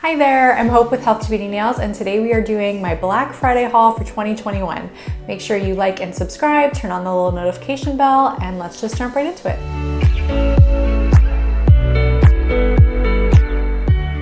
Hi there, I'm Hope with Health to Beauty Nails, and today we are doing my Black Friday haul for 2021. Make sure you like and subscribe, turn on the little notification bell, and let's just jump right into it.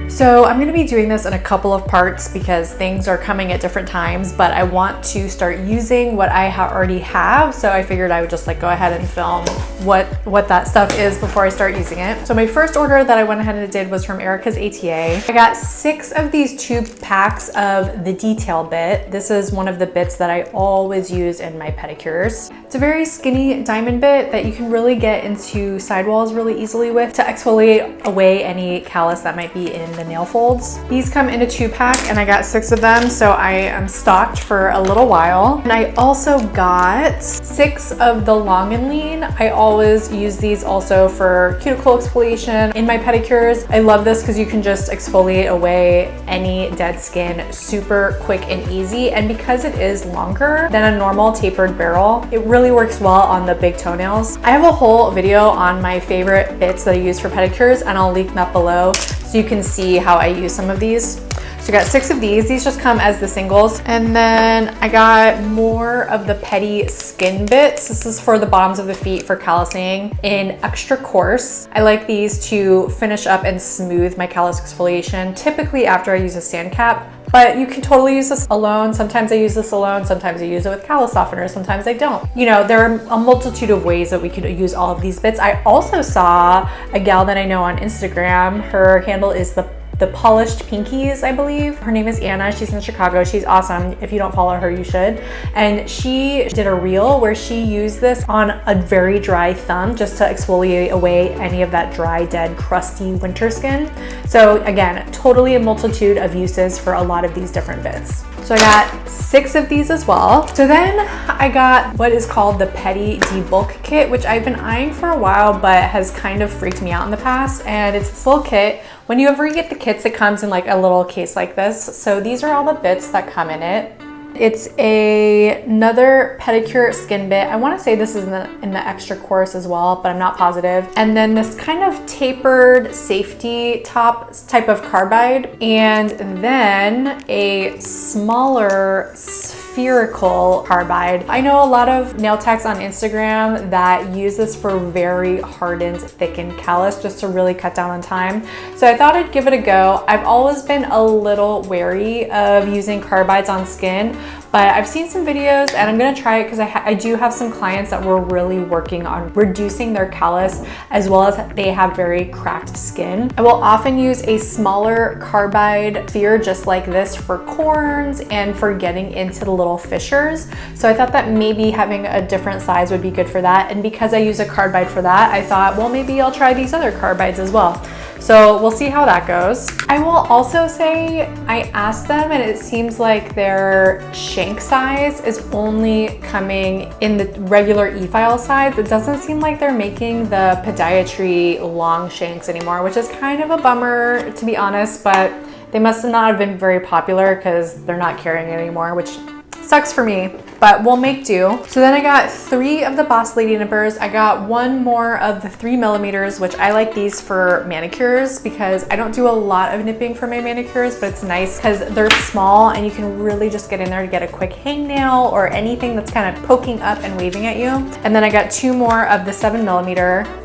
So I'm going to be doing this in a couple of parts because things are coming at different times, but I want to start using what I already have. So I figured I would just go ahead and film what that stuff is before I start using it. So my first order that I went ahead and did was from Erica's ATA. I got 6 of these tube packs of the detail bit. This is one of the bits that I always use in my pedicures. It's a very skinny diamond bit that you can really get into sidewalls really easily with to exfoliate away any callus that might be in the nail folds. These come in a 2-pack and I got 6 of them, so I am stocked for a little while. And I also got 6 of the long and lean. I always use these also for cuticle exfoliation in my pedicures. I love this because you can just exfoliate away any dead skin super quick and easy, and because it is longer than a normal tapered barrel, it really works well on the big toenails. I have a whole video on my favorite bits that I use for pedicures, and I'll link that below so you can see how I use some of these. So I got 6 of these. These just come as the singles. And then I got more of the petty skin bits. This is for the bottoms of the feet for callusing in extra coarse. I like these to finish up and smooth my callus exfoliation, typically after I use a sand cap. But you can totally use this alone. Sometimes I use this alone. Sometimes I use it with callus softener. Sometimes I don't. You know, there are a multitude of ways that we could use all of these bits. I also saw a gal that I know on Instagram. Her handle is the Polished Pinkies, I believe. Her name is Anna. She's in Chicago. She's awesome. If you don't follow her, you should. And she did a reel where she used this on a very dry thumb just to exfoliate away any of that dry, dead, crusty winter skin. So again, totally a multitude of uses for a lot of these different bits. So I got 6 of these as well. So then I got what is called the Petty Debulk Kit, which I've been eyeing for a while, but has kind of freaked me out in the past. And it's this little kit. When you ever get the kits, it comes in like a little case like this. So these are all the bits that come in it. It's another pedicure skin bit. I want to say this is in the extra coarse as well, but I'm not positive. And then this kind of tapered safety top type of carbide, and then a smaller spherical carbide. I know a lot of nail techs on Instagram that use this for very hardened, thickened callus just to really cut down on time. So I thought I'd give it a go. I've always been a little wary of using carbides on skin, but I've seen some videos and I'm gonna try it because I do have some clients that were really working on reducing their callus, as well as they have very cracked skin. I will often use a smaller carbide sphere just like this for corns and for getting into the little fissures. So I thought that maybe having a different size would be good for that. And because I use a carbide for that, I thought, well, maybe I'll try these other carbides as well. So we'll see how that goes. I will also say I asked them and it seems like their shank size is only coming in the regular e-file size. It doesn't seem like they're making the podiatry long shanks anymore, which is kind of a bummer, to be honest, but they must not have been very popular because they're not carrying it anymore, which sucks for me, but we'll make do. So then I got 3 of the Boss Lady nippers. I got 1 more of the 3mm, which I like these for manicures because I don't do a lot of nipping for my manicures, but it's nice because they're small and you can really just get in there to get a quick hangnail or anything that's kind of poking up and waving at you. And then I got 2 more of the 7mm,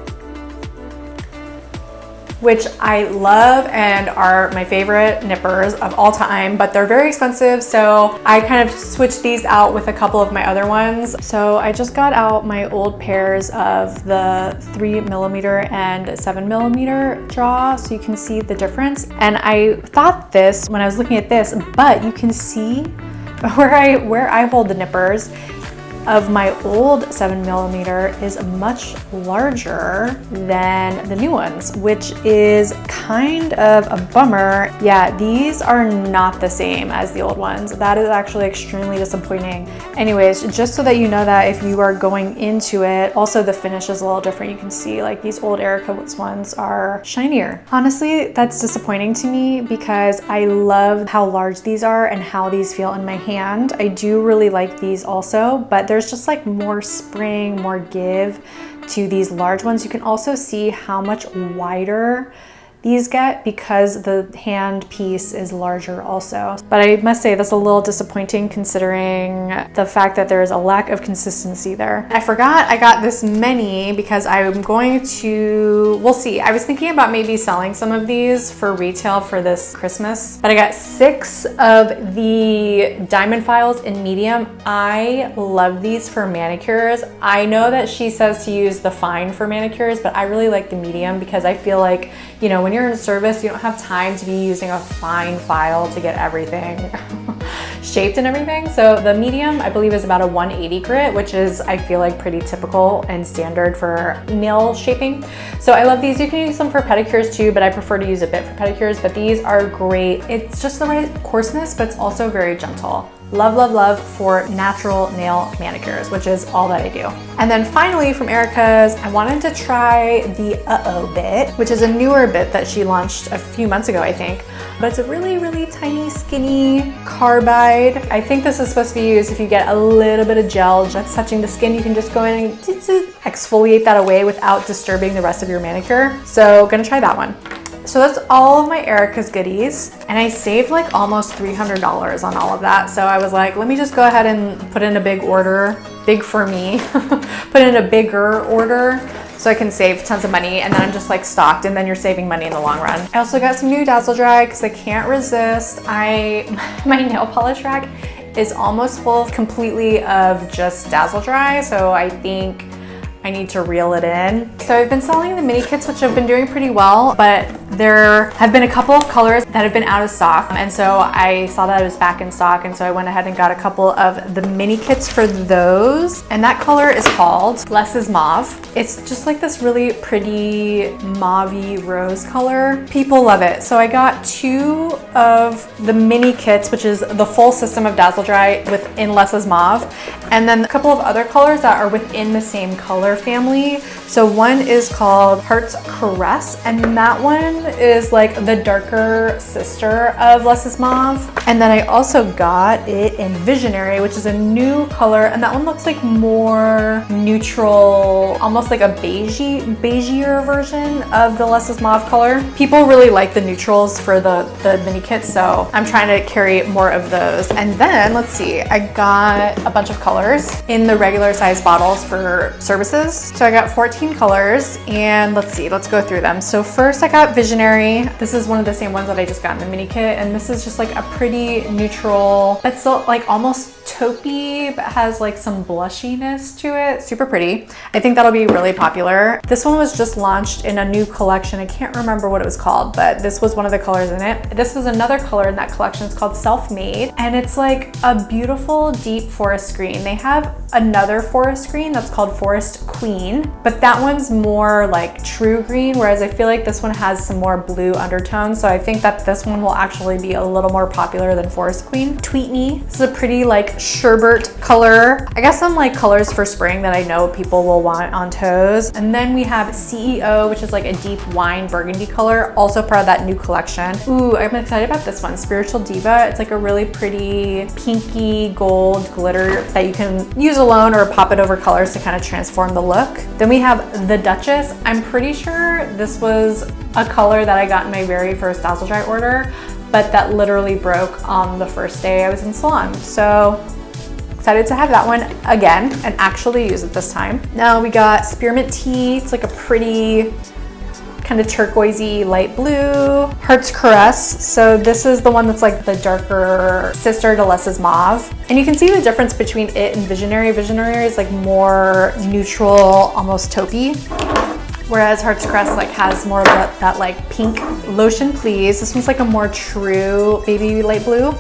which I love and are my favorite nippers of all time, but they're very expensive. So I kind of switched these out with a couple of my other ones. So I just got out my old pairs of the 3mm and 7mm draw so you can see the difference. And I thought this when I was looking at this, but you can see where I hold the nippers of my old 7mm is much larger than the new ones, which is kind of a bummer. Yeah, these are not the same as the old ones. That is actually extremely disappointing. Anyways, just so that you know that if you are going into it, also the finish is a little different. You can see like these old Erica's ones are shinier. Honestly, that's disappointing to me because I love how large these are and how these feel in my hand. I do really like these also, but there's just like more spring, more give to these large ones. You can also see how much wider these get because the hand piece is larger also. But I must say that's a little disappointing considering the fact that there is a lack of consistency there. I forgot I got this many because I'm going to, we'll see. I was thinking about maybe selling some of these for retail for this Christmas, but I got 6 of the diamond files in medium. I love these for manicures. I know that she says to use the fine for manicures, but I really like the medium because I feel like, you know, when you're in service, you don't have time to be using a fine file to get everything shaped and everything. So the medium, I believe, is about a 180 grit, which is, I feel like, pretty typical and standard for nail shaping. So I love these. You can use them for pedicures too, but I prefer to use a bit for pedicures, but these are great. It's just the right coarseness, but it's also very gentle. Love, love, love for natural nail manicures, which is all that I do. And then finally from Erica's, I wanted to try the Uh-Oh bit, which is a newer bit that she launched a few months ago, I think. But it's a really, really tiny, skinny carbide. I think this is supposed to be used if you get a little bit of gel that's touching the skin. You can just go in and exfoliate that away without disturbing the rest of your manicure. So gonna try that one. So that's all of my Erica's goodies. And I saved like almost $300 on all of that. So I was like, let me just go ahead and put in a big order, big for me, put in a bigger order so I can save tons of money. And then I'm just like stocked, and then you're saving money in the long run. I also got some new Dazzle Dry because I can't resist. My nail polish rack is almost full completely of just Dazzle Dry. So I think I need to reel it in. So I've been selling the mini kits, which have been doing pretty well, but there have been a couple of colors that have been out of stock. And so I saw that it was back in stock. And so I went ahead and got a couple of the mini kits for those. And that color is called Less is Mauve. It's just like this really pretty mauve-y rose color. People love it. So I got 2 of the mini kits, which is the full system of Dazzle Dry within Less is Mauve. And then a couple of other colors that are within the same color family. So one is called Heart's Caress, and that one is like the darker sister of Less is Mauve. And then I also got it in Visionary, which is a new color, and that one looks like more neutral, almost like a beigeier version of the Less is Mauve color. People really like the neutrals for the mini kits, so I'm trying to carry more of those. And then let's see, I got a bunch of colors in the regular size bottles for services. So I got 14 colors, and let's see, let's go through them. So first I got Visionary. This is one of the same ones that I just got in the mini kit, and this is just like a pretty neutral, but still like almost taupey, but has like some blushiness to it. Super pretty. I think that'll be really popular. This one was just launched in a new collection. I can't remember what it was called, but this was one of the colors in it. This was another color in that collection. It's called Self-Made, and it's like a beautiful deep forest green. They have another forest green that's called Forest Queen, but that one's more like true green, whereas I feel like this one has some more blue undertones. So I think that this one will actually be a little more popular than Forest Queen. Tweet Me. This is a pretty like sherbet color. I got some like colors for spring that I know people will want on toes. And then we have CEO, which is like a deep wine burgundy color, also part of that new collection. Ooh, I'm excited about this one, Spiritual Diva. It's like a really pretty pinky gold glitter that you can use alone or pop it over colors to kind of transform the look. Then we have the Duchess. I'm pretty sure this was a color that I got in my very first Dazzle Dry order, but that literally broke on the first day I was in salon. So excited to have that one again and actually use it this time. Now we got Spearmint Tea. It's like a pretty kind of turquoisey light blue. Heart's Caress. So this is the one that's like the darker sister to Less is Mauve. And you can see the difference between it and Visionary. Visionary is like more neutral, almost taupey, whereas Heart's Caress like has more of that like pink. Lotion Please. This one's like a more true baby light blue.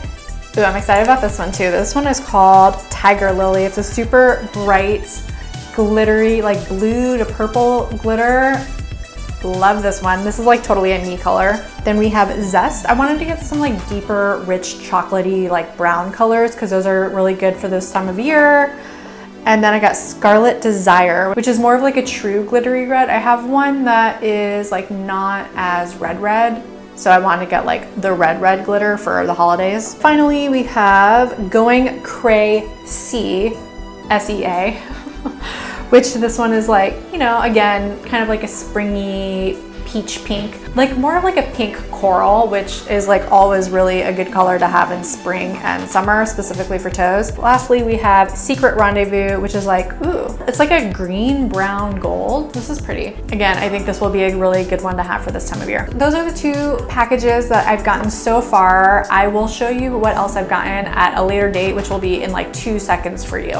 Ooh, I'm excited about this one too. This one is called Tiger Lily. It's a super bright, glittery, like blue to purple glitter. Love this one. This is like totally a me color. Then we have Zest. I wanted to get some like deeper, rich, chocolatey, like brown colors because those are really good for this time of year. And then I got Scarlet Desire, which is more of like a true glittery red. I have one that is like not as red. So I wanted to get like the red glitter for the holidays. Finally, we have Going Cray-See, S-E-A. Which this one is like, you know, again, kind of like a springy peach pink, like more of like a pink coral, which is like always really a good color to have in spring and summer, specifically for toes. Lastly, we have Secret Rendezvous, which is like, ooh, it's like a green, brown, gold. This is pretty. Again, I think this will be a really good one to have for this time of year. Those are the 2 packages that I've gotten so far. I will show you what else I've gotten at a later date, which will be in like 2 seconds for you.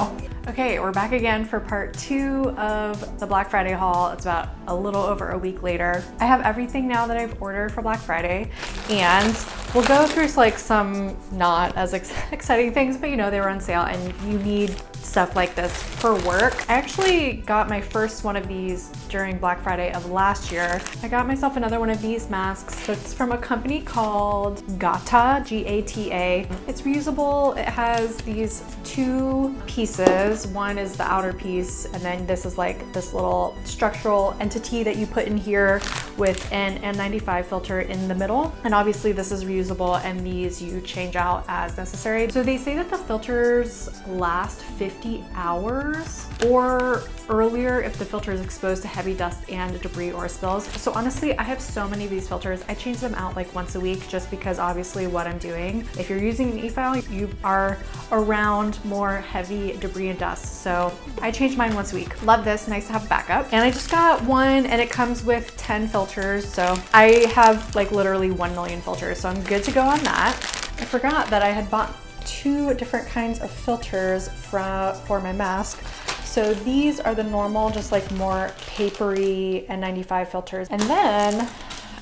Okay, we're back again for part 2 of the Black Friday haul. It's about a little over a week later. I have everything now that I've ordered for Black Friday, and we'll go through like some not as exciting things, but you know, they were on sale and you need stuff like this for work. I actually got my first one of these during Black Friday of last year. I got myself another one of these masks. It's from a company called Gata, G-A-T-A. It's reusable. It has these 2 pieces. One is the outer piece, and then this is like this little structural entity that you put in here with an N95 filter in the middle. And obviously this is reusable, and these you change out as necessary. So they say that the filters last 50 hours or earlier if the filter is exposed to heavy dust and debris or spills. So honestly, I have so many of these filters. I change them out like once a week just because obviously what I'm doing. If you're using an e-file, you are around more heavy debris and dust. So I change mine once a week. Love this, nice to have a backup. And I just got one and it comes with 10 filters. So I have like literally 1 million filters. So I'm good to go on that. I forgot that I had bought 2 different kinds of filters for my mask. So these are the normal, just like more papery N95 filters. And then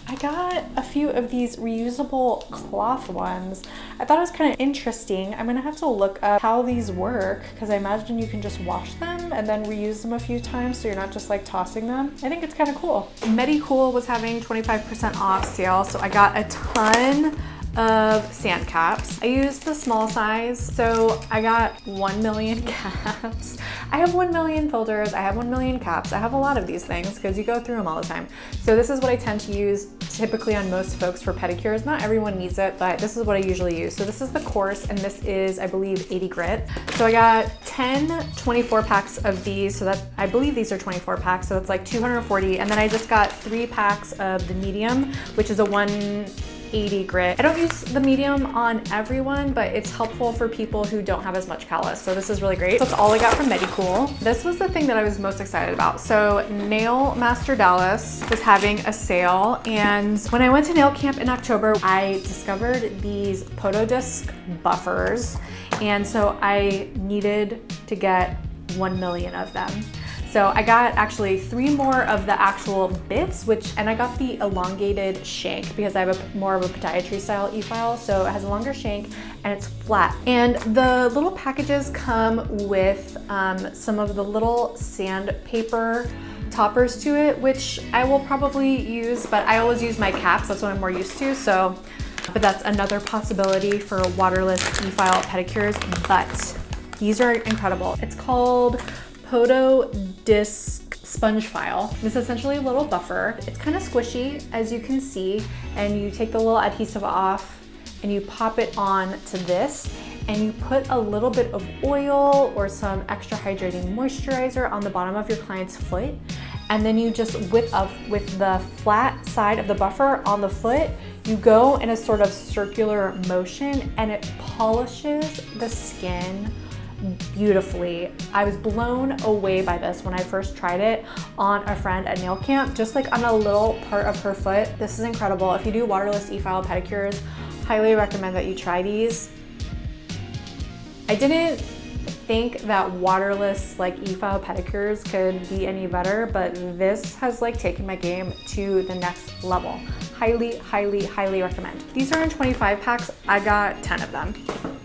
I got a few of these reusable cloth ones. I thought it was kind of interesting. I'm gonna have to look up how these work because I imagine you can just wash them and then reuse them a few times so you're not just like tossing them. I think it's kind of cool. Medicool was having 25% off sale, so I got a ton of sand caps. I used the small size, so I got 1 million caps. I have 1 million filters, I have 1 million caps. I have a lot of these things because you go through them all the time. So this is what I tend to use typically on most folks for pedicures. Not everyone needs it, but this is what I usually use. So this is the coarse, and this is, I believe, 80 grit. So I got 10 24 packs of these. So that's, I believe these are 24 packs. So it's like 240. And then I just got 3 packs of the medium, which is a 180 grit. I don't use the medium on everyone, but it's helpful for people who don't have as much callus. So this is really great. So that's all I got from Medicool. This was the thing that I was most excited about. So Nail Master Dallas was having a sale, and when I went to nail camp in October, I discovered these Photodisc buffers, and so I needed to get 1 million of them. So I got actually 3 more of the actual bits, and I got the elongated shank because I have more of a podiatry style e-file. So it has a longer shank and it's flat. And the little packages come with some of the little sandpaper toppers to it, which I will probably use, but I always use my caps. That's what I'm more used to. So, but that's another possibility for waterless e-file pedicures, but these are incredible. It's called Photodisc sponge file. It's essentially a little buffer. It's kind of squishy, as you can see, and you take the little adhesive off and you pop it on to this, and you put a little bit of oil or some extra hydrating moisturizer on the bottom of your client's foot, and then you just, with the flat side of the buffer on the foot, you go in a sort of circular motion and it polishes the skin beautifully. I was blown away by this when I first tried it on a friend at nail camp, just like on a little part of her foot. This is incredible. If you do waterless e-file pedicures, highly recommend that you try these. I didn't think that waterless like e-file pedicures could be any better, but this has like taken my game to the next level. Highly, highly, highly recommend. These are in 25 packs. I got 10 of them.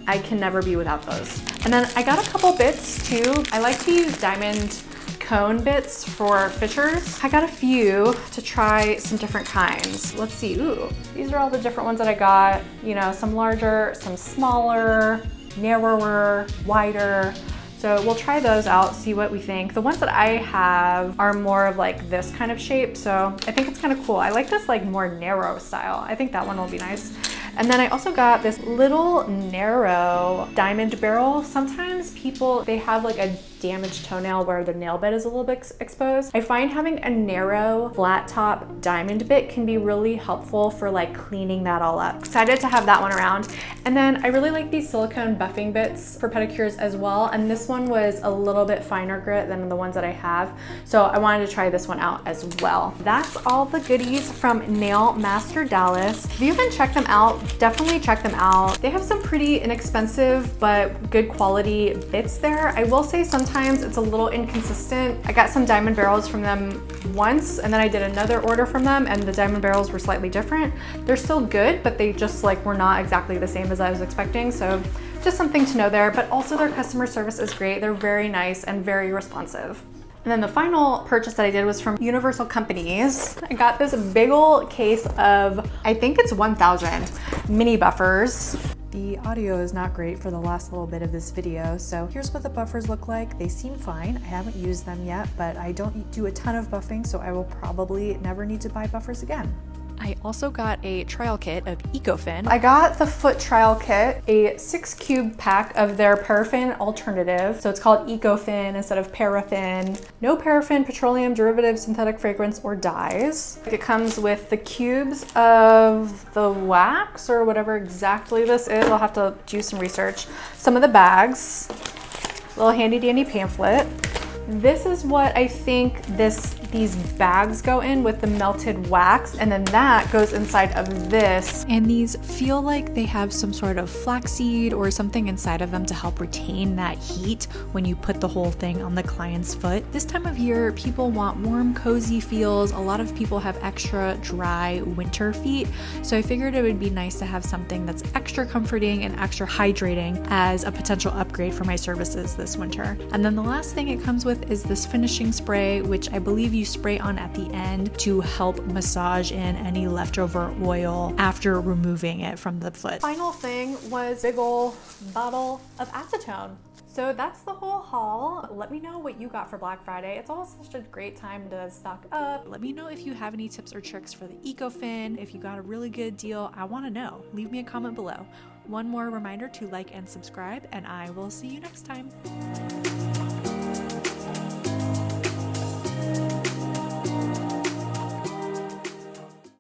I can never be without those. And then I got a couple bits too. I like to use diamond cone bits for fishers. I got a few to try some different kinds. Let's see, ooh, these are all the different ones that I got. You know, some larger, some smaller, narrower, wider. So we'll try those out, see what we think. The ones that I have are more of like this kind of shape, so I think it's kind of cool. I like this like more narrow style. I think that one will be nice. And then I also got this little narrow diamond barrel. Sometimes people, they have like a damaged toenail where the nail bed is a little bit exposed. I find having a narrow flat top diamond bit can be really helpful for like cleaning that all up. Excited to have that one around. And then I really like these silicone buffing bits for pedicures as well. And this one was a little bit finer grit than the ones that I have. So I wanted to try this one out as well. That's all the goodies from Nail Master Dallas. If you haven't checked them out, definitely check them out. They have some pretty inexpensive but good quality bits there. I will say sometimes it's a little inconsistent. I got some diamond barrels from them once and then I did another order from them and the diamond barrels were slightly different. They're still good, but they just like were not exactly the same as I was expecting. So just something to know there, but also their customer service is great. They're very nice and very responsive. And then the final purchase that I did was from Universal Companies. I got this big ol' case of, I think it's 1,000 mini buffers. The audio is not great for the last little bit of this video, so here's what the buffers look like. They seem fine. I haven't used them yet, but I don't do a ton of buffing, so I will probably never need to buy buffers again. I also got a trial kit of EcoFin. I got the foot trial kit, a 6-cube pack of their paraffin alternative. So it's called EcoFin instead of paraffin. No paraffin, petroleum derivative, synthetic fragrance, or dyes. It comes with the cubes of the wax or whatever exactly this is. I'll have to do some research. Some of the bags, little handy dandy pamphlet. This is what I think these bags go in with the melted wax, and then that goes inside of this. And these feel like they have some sort of flaxseed or something inside of them to help retain that heat when you put the whole thing on the client's foot. This time of year, people want warm, cozy feels. A lot of people have extra dry winter feet, so I figured it would be nice to have something that's extra comforting and extra hydrating as a potential upgrade for my services this winter. And then the last thing it comes with is this finishing spray, which I believe you spray on at the end to help massage in any leftover oil after removing it from the foot. Final thing was a big ol' bottle of acetone. So that's the whole haul. Let me know what you got for Black Friday. It's always such a great time to stock up. Let me know if you have any tips or tricks for the EcoFin. If you got a really good deal, I want to know. Leave me a comment below. One more reminder to like and subscribe, and I will see you next time.